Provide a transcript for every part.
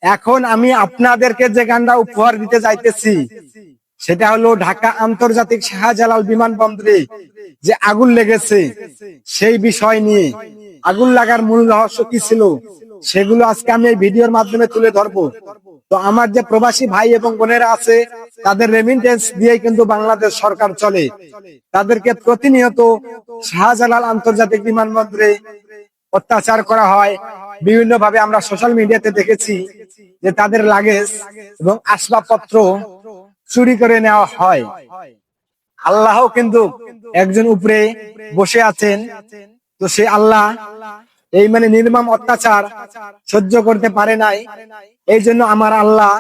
এখন আমি আপনাদেরকে যে গানটা উপহার দিতে যাইতেছি সেটা হলো ঢাকা আন্তর্জাতিক শাহজালাল বিমানবন্দরে যে আগুন লেগেছে সেই বিষয় নিয়ে, আগুন লাগার মূল রহস্য কি ছিল সেগুলো আজকে আমি এই ভিডিওর মাধ্যমে তুলে ধরবো। তো আমার যে প্রবাসী ভাই এবং বোনেরা আছে তাদের রেমিটেন্স দিয়ে কিন্তু বাংলাদেশ সরকার চলে। তাদেরকে প্রতিনিয়ত শাহজালাল আন্তর্জাতিক বিমানবন্দরে অত্যাচার করা হয়। বিভিন্ন ভাবে আমরা সোশ্যাল মিডিয়াতে দেখেছি যে তাদের লাগেজ এবং আসবাবপত্র চুরি করে নেওয়া হয়। আল্লাহ কিন্তু একজন উপরে বসে আছেন, তো সে আল্লাহ এই নির্মম অত্যাচার সহ্য করতে পারে নাই। এই জন্য আমার আল্লাহ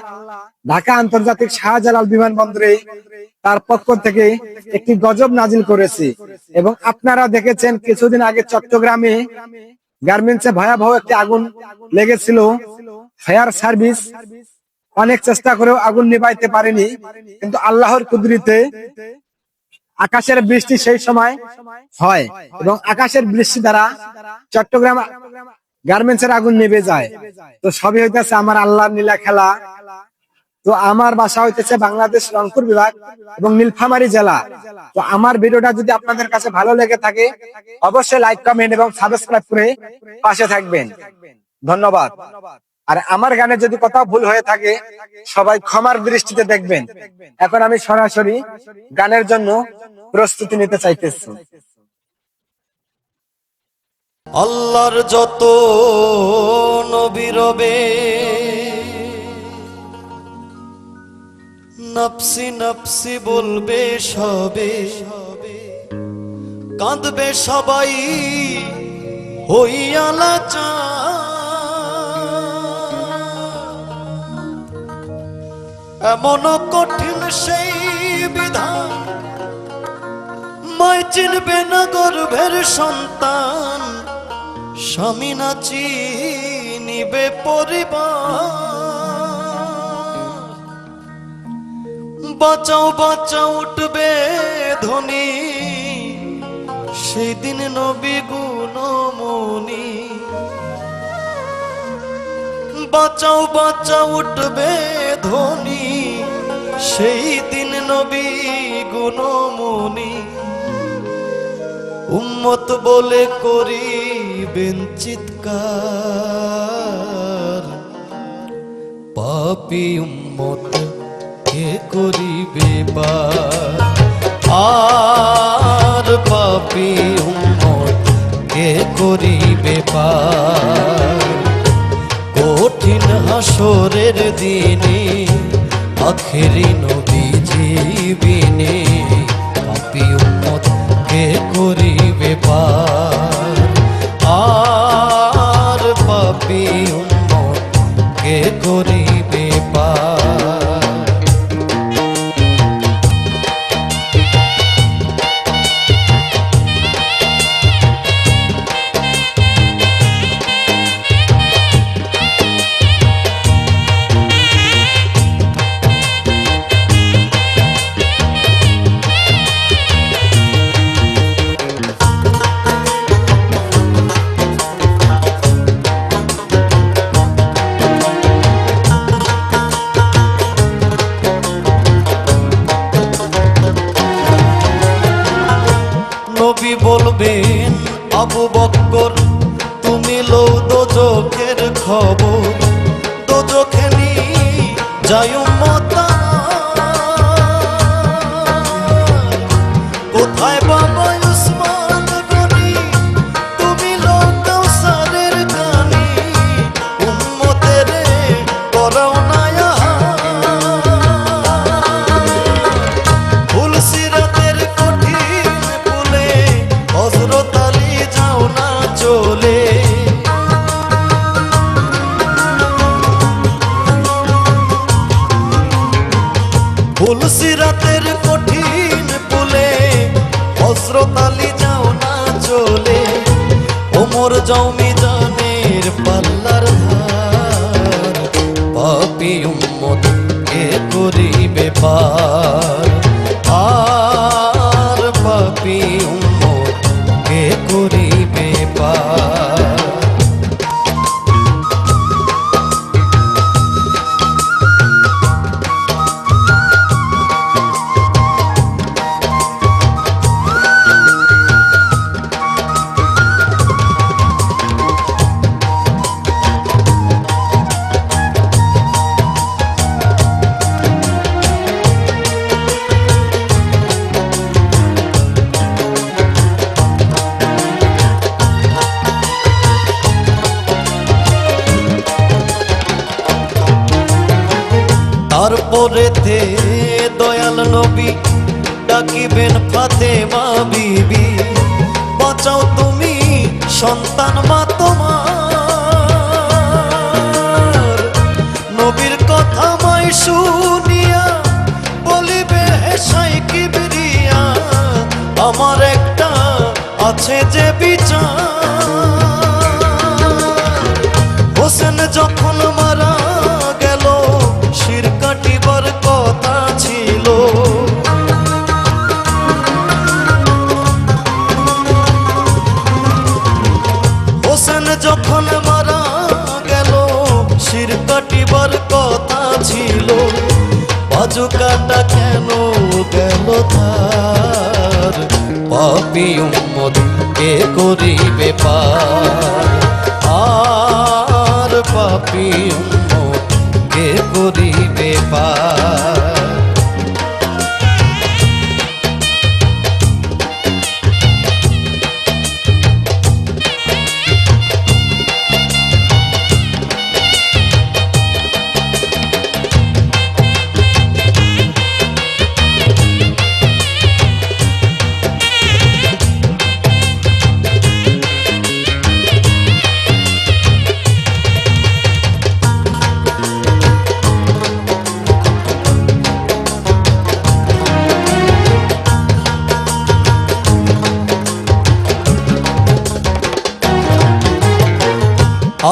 ঢাকা আন্তর্জাতিক শাহজালাল বিমানবন্দরে তার পক্ষ থেকে একটি গজব নাজিল করেছে। এবং আপনারা দেখেছেন কিছুদিন আগে চট্টগ্রামে গার্মেন্টসে ভয়াবহ একটি আগুন লেগেছিল। ফায়ার সার্ভিস অনেক চেষ্টা করেও আগুন নিভাইতে পারেনি, কিন্তু আল্লাহর কুদরতে আকাশের বৃষ্টি সেই সময় হয় এবং আকাশের বৃষ্টি দ্বারা চট্টগ্রাম গার্মেন্টসের আগুন নিভে যায়। তো সবই হইতেছে আমার আল্লাহর নীলা খেলা। তো আমার বাসা হইতেছে বাংলাদেশ রংপুর বিভাগ এবং নীলফামারী জেলা। তো আমার ভিডিওটা যদি আপনাদের কাছে ভালো লেগে থাকে অবশ্যই লাইক, কমেন্ট এবং সাবস্ক্রাইব করে পাশে থাকবেন। ধন্যবাদ। আর আমার গানে যদি কোথাও ভুল হয়ে থাকে সবাই ক্ষমার দৃষ্টিতে দেখবেন। এখন আমি সরাসরি গানের জন্য প্রস্তুতি নিতে চাইতেছি। আল্লাহর যত নবী রবে নফসি নফসি বলবে সবে, কাঁদবে সবাই হইয়া লাচার। এমন কঠিন সেই বিধান মায় চিনবে না গর্ভের সন্তান, স্বামী না চিনিবে পরিবার। বাঁচাও বাঁচাও উঠবে ধ্বনি সেই দিন নবী গুণমণি। বাঁচাও বাঁচাও উঠবে ধ্বনি সেই দিন নবী গুণমণি। উম্মত বলে করিবেন চিৎকার, পাপী উম্মত কে করিবে পার। আর পাপী উম্মত কে করিবে পার। কঠিন হাসরের দিনে আখেরি নবীজি বিনে পাপী উম্মত কে করিবে পার। আর পাপী উম্মত কে করিবে পার। নবী বলবেন আবু বকর তুমি লও দোজখের খবর, দোজখে নি যায় উম্মত কোথায় বাবা উসমান গনি, তুমি লও কাউসারের কানি উম্মতের করাও না ফুল সিরাতের কঠিন পুলে হযরত আলী যাও না চলে। ফুল সিরাতের কঠিন পুলে হযরত আলী যাও না চলে। ওমর যাও মিজানের পাল্লার ধার, পাপী উম্মত কে করিবে পার। আর পাপী উম্মত কে করিবে পার। তারপরেতে দয়াল নবী ডাকিবেন ফাতেমা বিবি, বাঁচাও তুমি সন্তান মা তোমার। নবীর কথা মাই শুনিয়া বলিবে হেসাই কিবরিয়া, আমার একটা আছে যে বিচার। হোসেন যখন মারা গেল শির কাটিবার কথা ছিল, হোসেন যখন মারা গেল শির কাটিবার কথা ছিল, বাজু কাটা কেন গেল তার। পাপী উম্মত কে করিবে পার, আর পাপী উম্মত কে করিবে পার।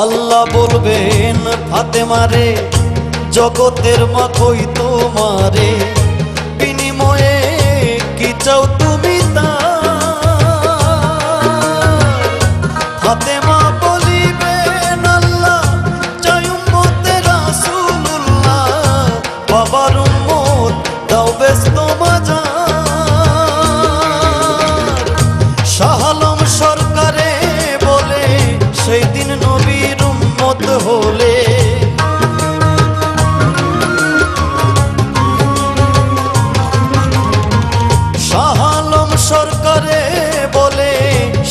আল্লাহ বলবেন ফাতেমারে, জগতের মা কই তোমারে, বিনিময়ে কি চাও তুমি তার। ফাতেমা বলিবেন আল্লাহ চাই উম্মতে রাসূলুল্লাহ, বাবার উম্মত দাও ব্যস্ত মাজার। শাহ আলম সরকারে বলে সেই দিন নবীর উম্মত হলে, শাহ আলম সরকারে বলে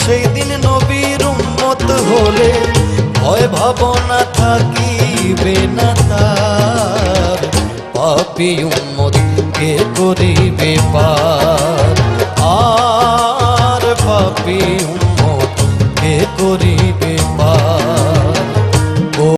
সেই দিন নবীর উম্মত হলে, ভয় ভাবনা থাকিবে না তার। পাপী উম্মত কে করিবে পার, আর পাপী উম্মত কে করি